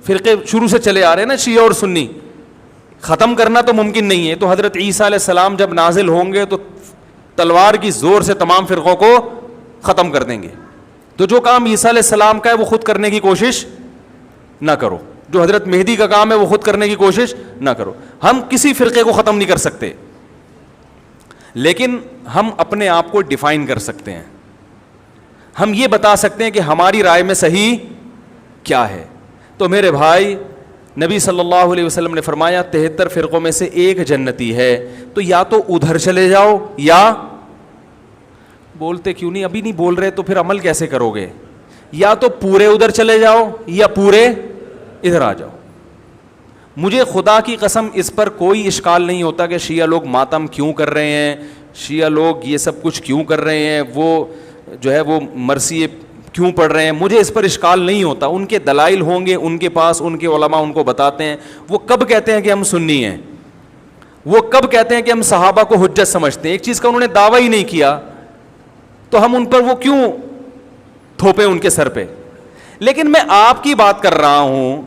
فرقے شروع سے چلے آ رہے ہیں نا شیعہ اور سنی, ختم کرنا تو ممکن نہیں ہے. تو حضرت عیسیٰ علیہ السلام جب نازل ہوں گے تو تلوار کی زور سے تمام فرقوں کو ختم کر دیں گے. تو جو کام عیسیٰ علیہ السلام کا ہے وہ خود کرنے کی کوشش نہ کرو, جو حضرت مہدی کا کام ہے وہ خود کرنے کی کوشش نہ کرو. ہم کسی فرقے کو ختم نہیں کر سکتے, لیکن ہم اپنے آپ کو ڈیفائن کر سکتے ہیں. ہم یہ بتا سکتے ہیں کہ ہماری رائے میں صحیح کیا ہے. تو میرے بھائی, نبی صلی اللہ علیہ وسلم نے فرمایا 73 فرقوں میں سے ایک جنتی ہے, تو یا تو ادھر چلے جاؤ یا, بولتے کیوں نہیں, ابھی نہیں بول رہے تو پھر عمل کیسے کرو گے, یا تو پورے ادھر چلے جاؤ یا پورے ادھر آ جاؤ. مجھے خدا کی قسم اس پر کوئی اشکال نہیں ہوتا کہ شیعہ لوگ ماتم کیوں کر رہے ہیں, شیعہ لوگ یہ سب کچھ کیوں کر رہے ہیں, وہ جو ہے وہ مرثیے کیوں پڑھ رہے ہیں, مجھے اس پر اشکال نہیں ہوتا. ان کے دلائل ہوں گے ان کے پاس, ان کے علماء ان کو بتاتے ہیں. وہ کب کہتے ہیں کہ ہم سنی ہیں, وہ کب کہتے ہیں کہ ہم صحابہ کو حجت سمجھتے ہیں. ایک چیز کا انہوں نے دعویٰ ہی نہیں کیا تو ہم ان پر وہ کیوں تھوپیں ان کے سر پہ. لیکن میں آپ کی بات کر رہا ہوں,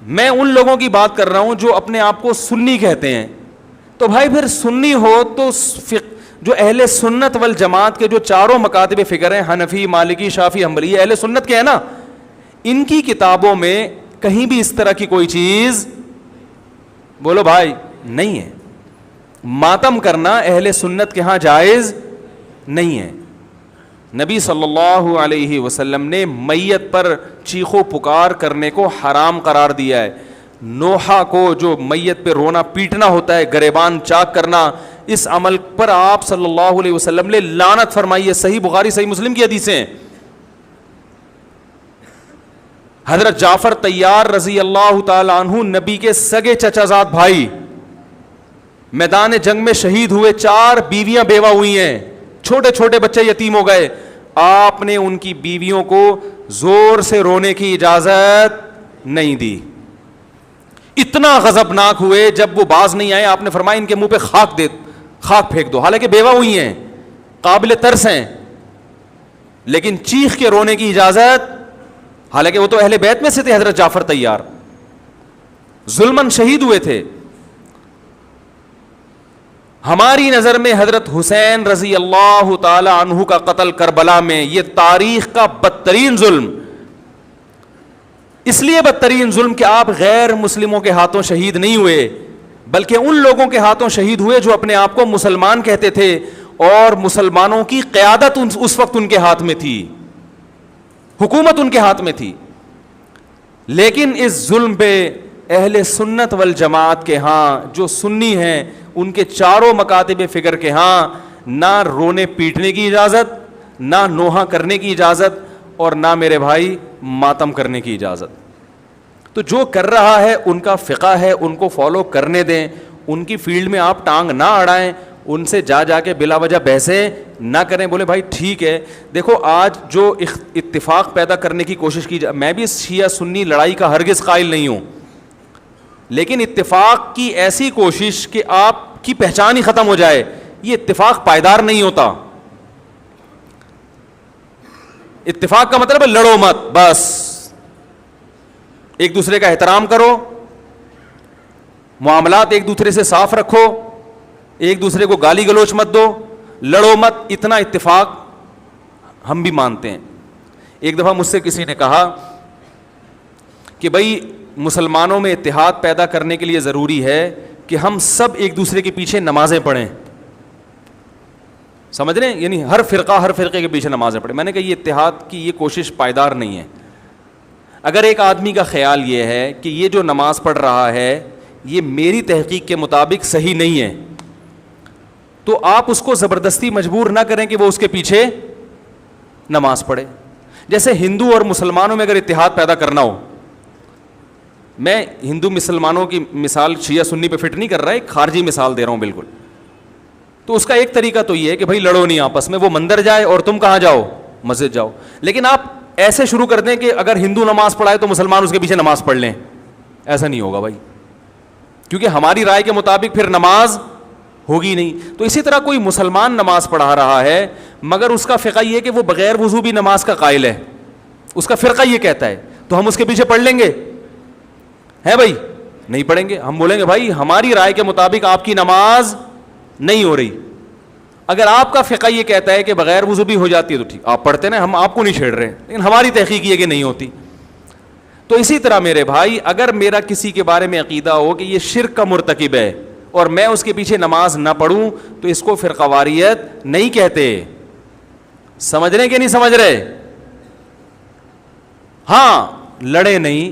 میں ان لوگوں کی بات کر رہا ہوں جو اپنے آپ کو سنی کہتے ہیں. تو بھائی پھر سنی ہو تو جو اہل سنت والجماعت کے جو چاروں مکاتب فکر ہیں, حنفی, مالکی, شافعی, حنبلی, اہل سنت کے ہیں نا, ان کی کتابوں میں کہیں بھی اس طرح کی کوئی چیز بولو بھائی نہیں ہے. ماتم کرنا اہل سنت کے ہاں جائز نہیں ہے. نبی صلی اللہ علیہ وسلم نے میت پر چیخو پکار کرنے کو حرام قرار دیا ہے. نوحہ کو جو میت پہ رونا پیٹنا ہوتا ہے, گریبان چاک کرنا, اس عمل پر آپ صلی اللہ علیہ وسلم نے لعنت فرمائی ہے. صحیح بخاری صحیح مسلم کی حدیثیں ہیں. حضرت جعفر طیار رضی اللہ تعالی عنہ نبی کے سگے چچا زاد بھائی میدان جنگ میں شہید ہوئے, 4 بیویاں بیوہ ہوئی ہیں, چھوٹے چھوٹے بچے یتیم ہو گئے. آپ نے ان کی بیویوں کو زور سے رونے کی اجازت نہیں دی. اتنا غضبناک ہوئے جب وہ باز نہیں آئے, آپ نے فرمایا ان کے منہ پہ خاک پھینک دو. حالانکہ بیوہ ہوئی ہیں, قابل ترس ہیں, لیکن چیخ کے رونے کی اجازت, حالانکہ وہ تو اہل بیت میں سے تھے. حضرت جعفر طیار ظلماً شہید ہوئے تھے. ہماری نظر میں حضرت حسین رضی اللہ تعالی عنہ کا قتل کربلا میں یہ تاریخ کا بدترین ظلم, اس لیے بدترین ظلم کہ آپ غیر مسلموں کے ہاتھوں شہید نہیں ہوئے, بلکہ ان لوگوں کے ہاتھوں شہید ہوئے جو اپنے آپ کو مسلمان کہتے تھے, اور مسلمانوں کی قیادت اس وقت ان کے ہاتھ میں تھی, حکومت ان کے ہاتھ میں تھی. لیکن اس ظلم پہ اہل سنت والجماعت کے ہاں جو سنی ہیں, ان کے چاروں مکاتب فکر کے ہاں نہ رونے پیٹنے کی اجازت, نہ نوحہ کرنے کی اجازت, اور نہ میرے بھائی ماتم کرنے کی اجازت. تو جو کر رہا ہے ان کا فقہ ہے, ان کو فالو کرنے دیں. ان کی فیلڈ میں آپ ٹانگ نہ اڑائیں, ان سے جا کے بلا وجہ بحثیں نہ کریں. بولے بھائی ٹھیک ہے, دیکھو آج جو اتفاق پیدا کرنے کی کوشش کی جائے, میں بھی شیعہ سنی لڑائی کا ہرگز قائل نہیں ہوں, لیکن اتفاق کی ایسی کوشش کہ آپ کی پہچان ہی ختم ہو جائے, یہ اتفاق پائیدار نہیں ہوتا. اتفاق کا مطلب ہے لڑو مت, بس ایک دوسرے کا احترام کرو, معاملات ایک دوسرے سے صاف رکھو, ایک دوسرے کو گالی گلوچ مت دو, لڑو مت. اتنا اتفاق ہم بھی مانتے ہیں. ایک دفعہ مجھ سے کسی نے کہا کہ بھائی مسلمانوں میں اتحاد پیدا کرنے کے لیے ضروری ہے کہ ہم سب ایک دوسرے کے پیچھے نمازیں پڑھیں. سمجھ رہے ہیں, یعنی ہر فرقے کے پیچھے نمازیں پڑھیں. میں نے کہا یہ اتحاد کی یہ کوشش پائیدار نہیں ہے. اگر ایک آدمی کا خیال یہ ہے کہ یہ جو نماز پڑھ رہا ہے یہ میری تحقیق کے مطابق صحیح نہیں ہے, تو آپ اس کو زبردستی مجبور نہ کریں کہ وہ اس کے پیچھے نماز پڑھے. جیسے ہندو اور مسلمانوں میں اگر اتحاد پیدا کرنا ہو, میں ہندو مسلمانوں کی مثال شیعہ سنی پہ فٹ نہیں کر رہا, ایک خارجی مثال دے رہا ہوں بالکل. تو اس کا ایک طریقہ تو یہ ہے کہ بھائی لڑو نہیں آپس میں, وہ مندر جائے اور تم کہاں جاؤ, مسجد جاؤ. لیکن آپ ایسے شروع کر دیں کہ اگر ہندو نماز پڑھائے تو مسلمان اس کے پیچھے نماز پڑھ لیں, ایسا نہیں ہوگا بھائی, کیونکہ ہماری رائے کے مطابق پھر نماز ہوگی نہیں. تو اسی طرح کوئی مسلمان نماز پڑھا رہا ہے مگر اس کا فقہ یہ ہے کہ وہ بغیر وضو بھی نماز کا قائل ہے, اس کا فرقہ یہ کہتا ہے, تو ہم اس کے پیچھے پڑھ لیں گے, ہے بھائی, نہیں پڑھیں گے. ہم بولیں گے بھائی ہماری رائے کے مطابق آپ کی نماز نہیں ہو رہی. اگر آپ کا فقہ یہ کہتا ہے کہ بغیر وضو بھی ہو جاتی ہے تو ٹھیک, آپ پڑھتے نا, ہم آپ کو نہیں چھیڑ رہے, لیکن ہماری تحقیق یہ کہ نہیں ہوتی. تو اسی طرح میرے بھائی, اگر میرا کسی کے بارے میں عقیدہ ہو کہ یہ شرک کا مرتکب ہے اور میں اس کے پیچھے نماز نہ پڑھوں تو اس کو فرقہ واریت نہیں کہتے. سمجھ رہے کہ نہیں سمجھ رہے؟ ہاں لڑے نہیں.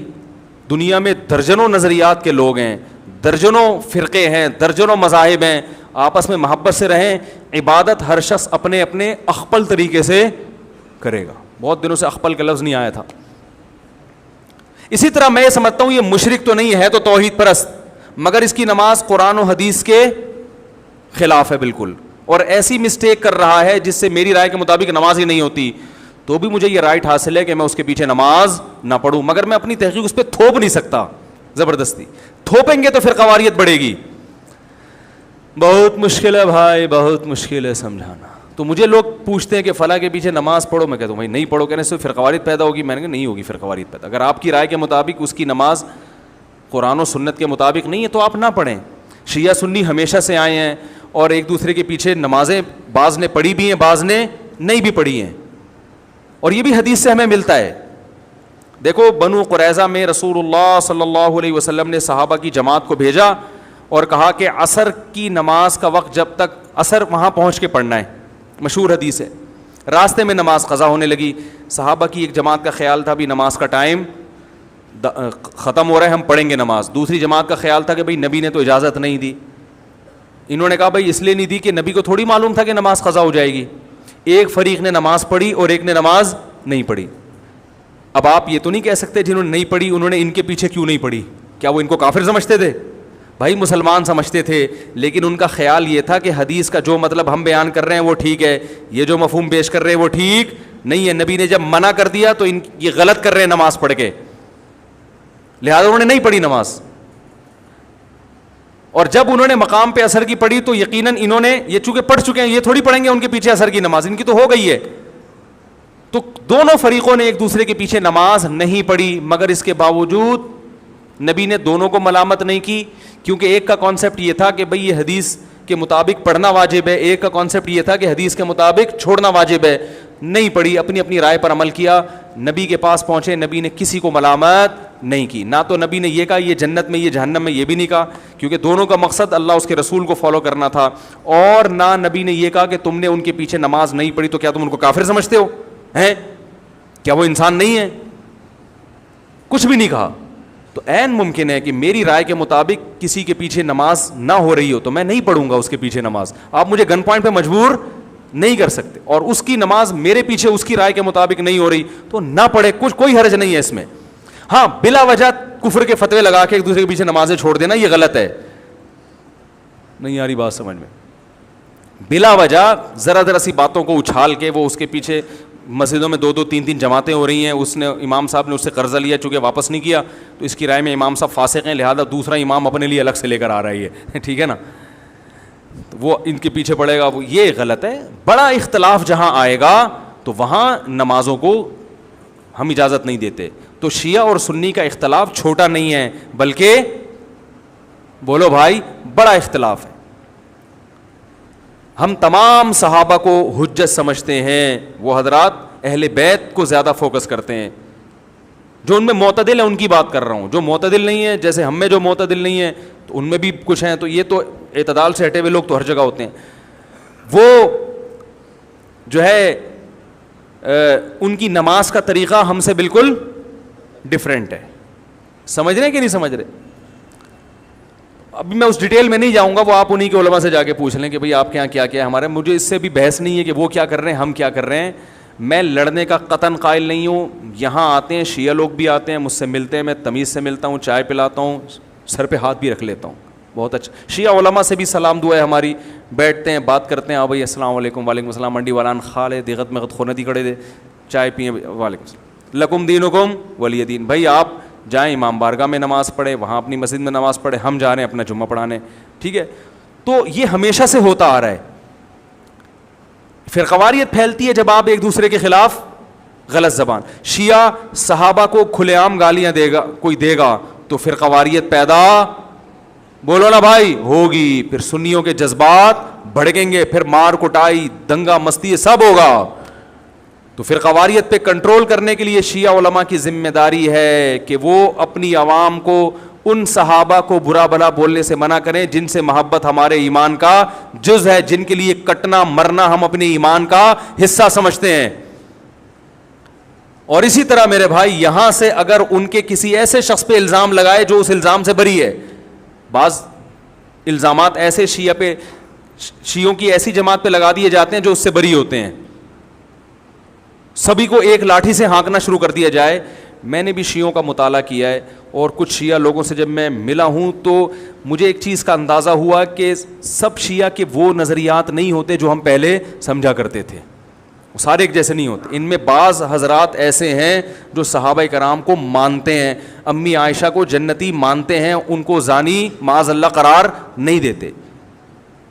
دنیا میں درجنوں نظریات کے لوگ ہیں, درجنوں فرقے ہیں, درجنوں مذاہب ہیں, آپس میں محبت سے رہیں. عبادت ہر شخص اپنے اپنے اخپل طریقے سے کرے گا. بہت دنوں سے اخپل کا لفظ نہیں آیا تھا. اسی طرح میں یہ سمجھتا ہوں یہ مشرک تو نہیں ہے, تو توحید پرست, مگر اس کی نماز قرآن و حدیث کے خلاف ہے بالکل, اور ایسی مسٹیک کر رہا ہے جس سے میری رائے کے مطابق نماز ہی نہیں ہوتی, تو بھی مجھے یہ رائٹ حاصل ہے کہ میں اس کے پیچھے نماز نہ پڑھوں. مگر میں اپنی تحقیق اس پہ تھوپ نہیں سکتا زبردستی. تھوپیں گے تو پھر قواریت بڑھے گی. بہت مشکل ہے بھائی, بہت مشکل ہے سمجھانا. تو مجھے لوگ پوچھتے ہیں کہ فلاں کے پیچھے نماز پڑھو, میں کہتا ہوں بھائی نہیں پڑھو. کہنے سے فرقہ واریت پیدا ہوگی. میں نے کہا نہیں ہوگی فرقہ واریت پیدا. اگر آپ کی رائے کے مطابق اس کی نماز قرآن و سنت کے مطابق نہیں ہے تو آپ نہ پڑھیں. شیعہ سنی ہمیشہ سے آئے ہیں اور ایک دوسرے کے پیچھے نمازیں بعض نے پڑھی بھی ہیں, بعض نے نہیں بھی پڑھی ہیں, اور یہ بھی حدیث سے ہمیں ملتا ہے. دیکھو بنو قریظہ میں رسول اللہ صلی اللہ علیہ وسلم نے صحابہ کی جماعت کو بھیجا اور کہا کہ عصر کی نماز کا وقت جب تک عصر وہاں پہنچ کے پڑھنا ہے. مشہور حدیث ہے. راستے میں نماز قضا ہونے لگی. صحابہ کی ایک جماعت کا خیال تھا بھی نماز کا ٹائم ختم ہو رہا ہے, ہم پڑھیں گے نماز. دوسری جماعت کا خیال تھا کہ بھئی نبی نے تو اجازت نہیں دی. انہوں نے کہا بھئی اس لیے نہیں دی کہ نبی کو تھوڑی معلوم تھا کہ نماز قضا ہو جائے گی. ایک فریق نے نماز پڑھی اور ایک نے نماز نہیں پڑھی. اب آپ یہ تو نہیں کہہ سکتے جنہوں نے نہیں پڑھی انہوں نے ان کے پیچھے کیوں نہیں پڑھی, کیا وہ ان کو کافر سمجھتے تھے؟ بھائی مسلمان سمجھتے تھے, لیکن ان کا خیال یہ تھا کہ حدیث کا جو مطلب ہم بیان کر رہے ہیں وہ ٹھیک ہے, یہ جو مفہوم پیش کر رہے ہیں وہ ٹھیک نہیں ہے. نبی نے جب منع کر دیا تو یہ غلط کر رہے ہیں نماز پڑھ کے, لہذا انہوں نے نہیں پڑھی نماز. اور جب انہوں نے مقام پہ عصر کی پڑھی تو یقیناً انہوں نے یہ چونکہ پڑھ چکے ہیں, یہ تھوڑی پڑھیں گے ان کے پیچھے عصر کی نماز, ان کی تو ہو گئی ہے. تو دونوں فریقوں نے ایک دوسرے کے پیچھے نماز نہیں پڑھی, مگر اس کے باوجود نبی نے دونوں کو ملامت نہیں کی, کیونکہ ایک کا کانسیپٹ یہ تھا کہ بھئی یہ حدیث کے مطابق پڑھنا واجب ہے, ایک کا کانسیپٹ یہ تھا کہ حدیث کے مطابق چھوڑنا واجب ہے. نہیں پڑھی, اپنی اپنی رائے پر عمل کیا. نبی کے پاس پہنچے, نبی نے کسی کو ملامت نہیں کی. نہ تو نبی نے یہ کہا یہ جنت میں یہ جہنم میں, یہ بھی نہیں کہا, کیونکہ دونوں کا مقصد اللہ اس کے رسول کو فالو کرنا تھا. اور نہ نبی نے یہ کہا کہ تم نے ان کے پیچھے نماز نہیں پڑھی تو کیا تم ان کو کافر سمجھتے ہو ہیں, کیا وہ انسان نہیں ہے؟ کچھ بھی نہیں کہا. تو عین ممکن ہے کہ میری رائے کے مطابق کسی کے پیچھے نماز نہ ہو رہی ہو تو میں نہیں پڑھوں گا اس کے پیچھے نماز. آپ مجھے گن پوائنٹ پہ مجبور نہیں کر سکتے, اور اس کی نماز میرے پیچھے اس کی رائے کے مطابق نہیں ہو رہی تو نہ پڑھے, کوئی حرج نہیں ہے اس میں. ہاں بلا وجہ کفر کے فتوے لگا کے ایک دوسرے کے پیچھے نمازیں چھوڑ دینا یہ غلط ہے. نہیں آ رہی بات سمجھ میں؟ بلا وجہ ذرا سی باتوں کو اچھال کے وہ اس کے پیچھے مسجدوں میں 2-3 جماعتیں ہو رہی ہیں, اس نے امام صاحب نے اس سے قرضہ لیا چونکہ واپس نہیں کیا تو اس کی رائے میں امام صاحب فاسق ہیں, لہذا دوسرا امام اپنے لیے الگ سے لے کر آ رہا ہے, ٹھیک ہے نا, وہ ان کے پیچھے پڑے گا, وہ یہ غلط ہے. بڑا اختلاف جہاں آئے گا تو وہاں نمازوں کو ہم اجازت نہیں دیتے. تو شیعہ اور سنی کا اختلاف چھوٹا نہیں ہے بلکہ بولو بھائی بڑا اختلاف ہے. ہم تمام صحابہ کو حجت سمجھتے ہیں, وہ حضرات اہل بیت کو زیادہ فوکس کرتے ہیں. جو ان میں معتدل ہیں ان کی بات کر رہا ہوں, جو معتدل نہیں ہے جیسے ہم میں جو معتدل نہیں ہے تو ان میں بھی کچھ ہیں, تو یہ تو اعتدال سے ہٹے ہوئے لوگ تو ہر جگہ ہوتے ہیں. وہ جو ہے ان کی نماز کا طریقہ ہم سے بالکل ڈفرینٹ ہے. سمجھ رہے ہیں کہ نہیں سمجھ رہے؟ ابھی میں اس ڈیٹیل میں نہیں جاؤں گا, وہ آپ انہی کے علماء سے جا کے پوچھ لیں کہ بھئی آپ کے یہاں کیا کیا ہے. ہمارے مجھے اس سے بھی بحث نہیں ہے کہ وہ کیا کر رہے ہیں ہم کیا کر رہے ہیں. میں لڑنے کا قطعاً قائل نہیں ہوں. یہاں آتے ہیں شیعہ لوگ بھی آتے ہیں, مجھ سے ملتے ہیں, میں تمیز سے ملتا ہوں, چائے پلاتا ہوں, سر پہ ہاتھ بھی رکھ لیتا ہوں. بہت اچھا. شیعہ علماء سے بھی سلام دعا ہے ہماری, بیٹھتے ہیں بات کرتے ہیں, ہاں بھائی السلام علیکم, وعلیکم السلام, منڈی والان خالے دیغت میں خوندی کھڑے دے, چائے پئیں, وعلیکم السلام, لکم دینکم ولی دین. بھائی آپ جائیں امام بارگاہ میں نماز پڑھے, وہاں اپنی مسجد میں نماز پڑھے, ہم جا رہے ہیں اپنا جمعہ پڑھانے, ٹھیک ہے. تو یہ ہمیشہ سے ہوتا آ رہا ہے. فرقواریت پھیلتی ہے جب آپ ایک دوسرے کے خلاف غلط زبان. شیعہ صحابہ کو کھلے عام گالیاں دے گا, کوئی دے گا تو فرقواریت پیدا بولو نا بھائی ہوگی. پھر سنیوں کے جذبات بھڑکیں گے, پھر مار کٹائی, دنگا مستی, سب ہوگا. تو فرقواریت پہ کنٹرول کرنے کے لیے شیعہ علماء کی ذمہ داری ہے کہ وہ اپنی عوام کو ان صحابہ کو برا بھلا بولنے سے منع کریں جن سے محبت ہمارے ایمان کا جز ہے, جن کے لیے کٹنا مرنا ہم اپنے ایمان کا حصہ سمجھتے ہیں. اور اسی طرح میرے بھائی یہاں سے اگر ان کے کسی ایسے شخص پہ الزام لگائے جو اس الزام سے بری ہے, بعض الزامات ایسے شیعوں کی ایسی جماعت پہ لگا دیے جاتے ہیں جو اس سے بری ہوتے ہیں, سبھی کو ایک لاٹھی سے ہانکنا شروع کر دیا جائے. میں نے بھی شیعوں کا مطالعہ کیا ہے اور کچھ شیعہ لوگوں سے جب میں ملا ہوں تو مجھے ایک چیز کا اندازہ ہوا کہ سب شیعہ کے وہ نظریات نہیں ہوتے جو ہم پہلے سمجھا کرتے تھے, سارے ایک جیسے نہیں ہوتے. ان میں بعض حضرات ایسے ہیں جو صحابہ کرام کو مانتے ہیں, امی عائشہ کو جنتی مانتے ہیں, ان کو زانی معاذ اللہ قرار نہیں دیتے,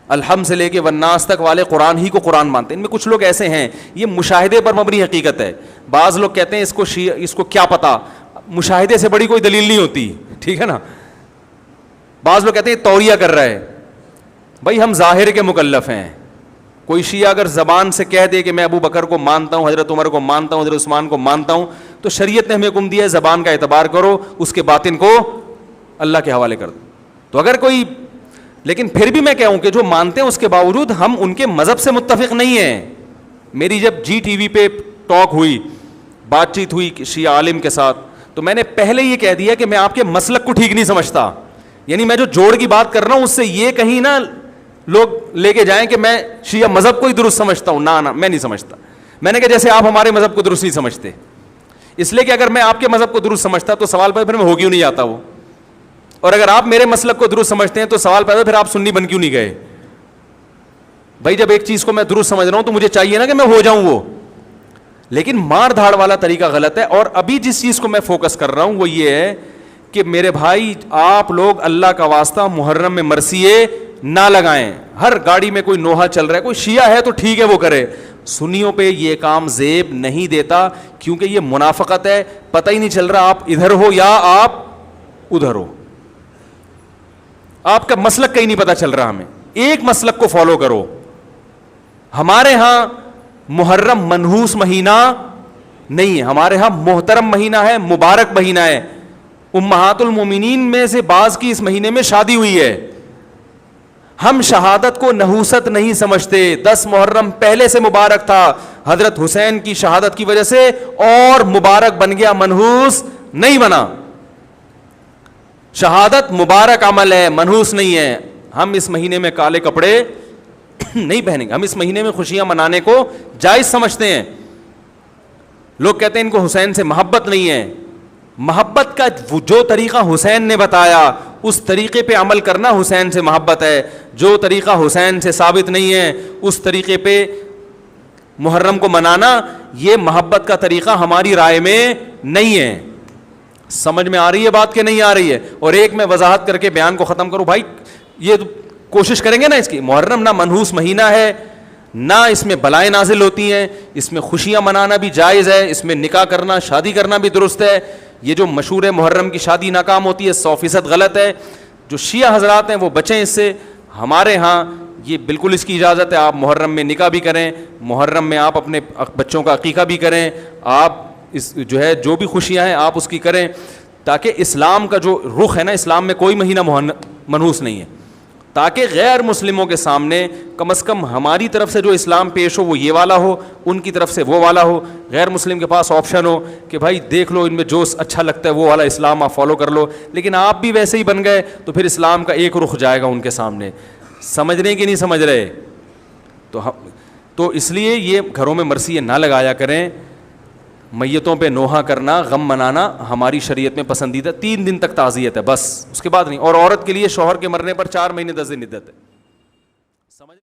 الحمد سے لے کے والناس تک والے قرآن ہی کو قرآن مانتے ہیں. ان میں کچھ لوگ ایسے ہیں, یہ مشاہدے پر مبنی حقیقت ہے. بعض لوگ کہتے ہیں اس کو کیا پتا, مشاہدے سے بڑی کوئی دلیل نہیں ہوتی, ٹھیک ہے نا. بعض لوگ کہتے ہیں توریہ کر رہا ہے. بھائی ہم ظاہر کے مکلف ہیں. کوئی شیعہ اگر زبان سے کہہ دے کہ میں ابو بکر کو مانتا ہوں, حضرت عمر کو مانتا ہوں, حضرت عثمان کو مانتا ہوں, تو شریعت نے ہمیں حکم دیا ہے زبان کا اعتبار کرو, اس کے باطن کو اللہ کے حوالے کر دو. تو اگر کوئی, لیکن پھر بھی میں کہوں کہ جو مانتے ہیں اس کے باوجود ہم ان کے مذہب سے متفق نہیں ہیں. میری جب جی ٹی وی پہ ٹاک ہوئی, بات چیت ہوئی شیعہ عالم کے ساتھ, تو میں نے پہلے یہ کہہ دیا کہ میں آپ کے مسلک کو ٹھیک نہیں سمجھتا. یعنی میں جو جوڑ کی بات کر رہا ہوں اس سے یہ کہیں نہ لوگ لے کے جائیں کہ میں شیعہ مذہب کو ہی درست سمجھتا ہوں. نہ میں نہیں سمجھتا. میں نے کہا جیسے آپ ہمارے مذہب کو درست نہیں سمجھتے, اس لیے کہ اگر میں آپ کے مذہب کو درست سمجھتا تو سوال پیدا پھر میں ہو کیوں نہیں جاتا وہ, اور اگر آپ میرے مسلک کو درست سمجھتے ہیں تو سوال پیدا پھر آپ سنی بن کیوں نہیں گئے. بھائی جب ایک چیز کو میں درست سمجھ رہا ہوں تو مجھے چاہیے نا کہ میں ہو جاؤں وہ, لیکن مار دھاڑ والا طریقہ غلط ہے. اور ابھی جس چیز کو میں فوکس کر رہا ہوں وہ یہ ہے کہ میرے بھائی آپ لوگ اللہ کا واسطہ محرم میں مرثیے نہ لگائیں. ہر گاڑی میں کوئی نوحہ چل رہا ہے, کوئی شیعہ ہے تو ٹھیک ہے وہ کرے, سنیوں پہ یہ کام زیب نہیں دیتا, کیونکہ یہ منافقت ہے. پتہ ہی نہیں چل رہا آپ ادھر ہو یا آپ ادھر ہو, آپ کا مسلک کہیں نہیں پتہ چل رہا. ہمیں ایک مسلک کو فالو کرو. ہمارے ہاں محرم منحوس مہینہ نہیں ہے, ہمارے ہاں محترم مہینہ ہے, مبارک مہینہ ہے. امہات المومنین میں سے بعض کی اس مہینے میں شادی ہوئی ہے. ہم شہادت کو نحوست نہیں سمجھتے. 10 محرم پہلے سے مبارک تھا, حضرت حسین کی شہادت کی وجہ سے اور مبارک بن گیا, منحوس نہیں بنا. شہادت مبارک عمل ہے, منحوس نہیں ہے. ہم اس مہینے میں کالے کپڑے نہیں پہنیں گے, ہم اس مہینے میں خوشیاں منانے کو جائز سمجھتے ہیں. لوگ کہتے ہیں ان کو حسین سے محبت نہیں ہے. محبت کا جو طریقہ حسین نے بتایا اس طریقے پہ عمل کرنا حسین سے محبت ہے. جو طریقہ حسین سے ثابت نہیں ہے اس طریقے پہ محرم کو منانا یہ محبت کا طریقہ ہماری رائے میں نہیں ہے. سمجھ میں آ رہی ہے بات کہ نہیں آ رہی ہے؟ اور ایک میں وضاحت کر کے بیان کو ختم کروں. بھائی یہ کوشش کریں گے نا اس کی, محرم نہ منحوس مہینہ ہے, نہ اس میں بلائیں نازل ہوتی ہیں, اس میں خوشیاں منانا بھی جائز ہے, اس میں نکاح کرنا شادی کرنا بھی درست ہے. یہ جو مشہور ہے محرم کی شادی ناکام ہوتی ہے 100% غلط ہے. جو شیعہ حضرات ہیں وہ بچیں اس سے. ہمارے ہاں یہ بالکل اس کی اجازت ہے, آپ محرم میں نکاح بھی کریں, محرم میں آپ اپنے بچوں کا عقیقہ بھی کریں, آپ اس جو ہے جو بھی خوشیاں ہیں آپ اس کی کریں, تاکہ اسلام کا جو رخ ہے نا, اسلام میں کوئی مہینہ منحوس نہیں ہے, تاکہ غیر مسلموں کے سامنے کم از کم ہماری طرف سے جو اسلام پیش ہو وہ یہ والا ہو, ان کی طرف سے وہ والا ہو. غیر مسلم کے پاس آپشن ہو کہ بھائی دیکھ لو ان میں جو اچھا لگتا ہے وہ والا اسلام آپ فالو کر لو, لیکن آپ بھی ویسے ہی بن گئے تو پھر اسلام کا ایک رخ جائے گا ان کے سامنے. سمجھ رہے کہ نہیں سمجھ رہے؟ تو اس لیے یہ گھروں میں مرثیے نہ لگایا کریں. میتوں پہ نوحہ کرنا, غم منانا ہماری شریعت میں پسندیدہ. 3 دن تک تعزیت ہے بس, اس کے بعد نہیں. اور عورت کے لیے شوہر کے مرنے پر 4 مہینے 10 دن عدت ہے. سمجھ